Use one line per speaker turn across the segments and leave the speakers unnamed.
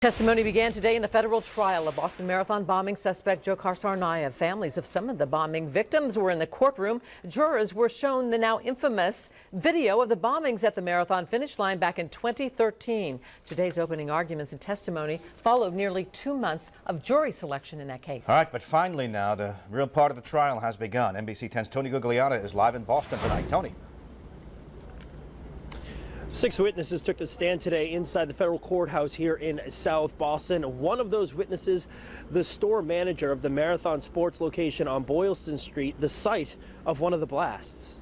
Testimony began today in the federal trial of Boston Marathon bombing suspect Dzhokhar Tsarnaev. Families of some of the bombing victims were in the courtroom. Jurors were shown the now infamous video of the bombings at the marathon finish line back in 2013. Today's opening arguments and testimony followed nearly 2 months of jury selection in that case.
All right, but finally now the real part of the trial has begun. NBC 10's Tony Gugliotta is live in Boston tonight. Tony.
6 witnesses took the stand today inside the federal courthouse here in South Boston. One of those witnesses, the store manager of the Marathon Sports location on Boylston Street, the site of one of the blasts.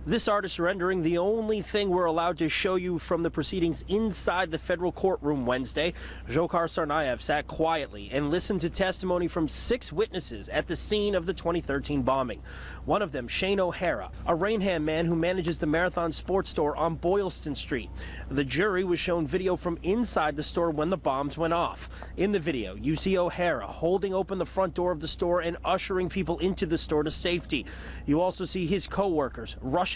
This artist rendering, the only thing we're allowed to show you from the proceedings inside the federal courtroom Wednesday. Dzhokhar Tsarnaev sat quietly and listened to testimony from 6 witnesses at the scene of the 2013 bombing. One of them, Shane O'Hara, a Rainham man who manages the Marathon Sports store on Boylston Street. The jury was shown video from inside the store when the bombs went off. In the video, you see O'Hara holding open the front door of the store and ushering people into the store to safety. You also see his co-workers rushing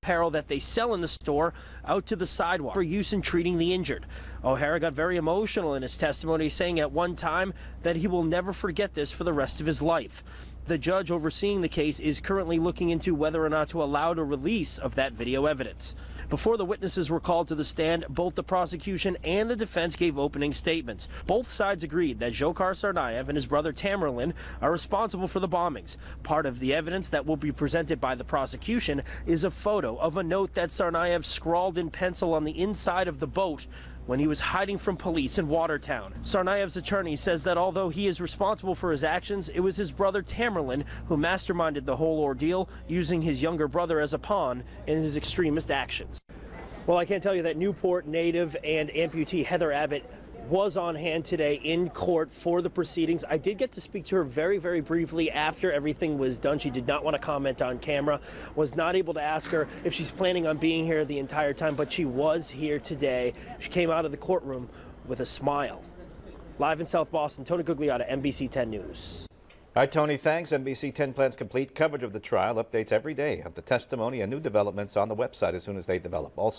apparel that they sell in the store out to the sidewalk for use in treating the injured. O'Hara got very emotional in his testimony, saying at one time that he will never forget this for the rest of his life. The judge overseeing the case is currently looking into whether or not to allow the release of that video evidence. Before the witnesses were called to the stand, both the prosecution and the defense gave opening statements. Both sides agreed that Dzhokhar Tsarnaev and his brother Tamerlan are responsible for the bombings. Part of the evidence that will be presented by the prosecution is a photo of a note that Tsarnaev scrawled in pencil on the inside of the boat when he was hiding from police in Watertown. Tsarnaev's attorney says that although he is responsible for his actions, it was his brother Tamerlan who masterminded the whole ordeal, using his younger brother as a pawn in his extremist actions. Well, I can't tell you that Newport native and amputee Heather Abbott was on hand today in court for the proceedings. I did get to speak to her very, very briefly after everything was done. She did not want to comment on camera, was not able to ask her if she's planning on being here the entire time, but she was here today. She came out of the courtroom with a smile. Live in South Boston, Tony Gugliotta, NBC 10 News.
All right, Tony, thanks. NBC 10 plans complete coverage of the trial, updates every day of the testimony and new developments on the website as soon as they develop. Also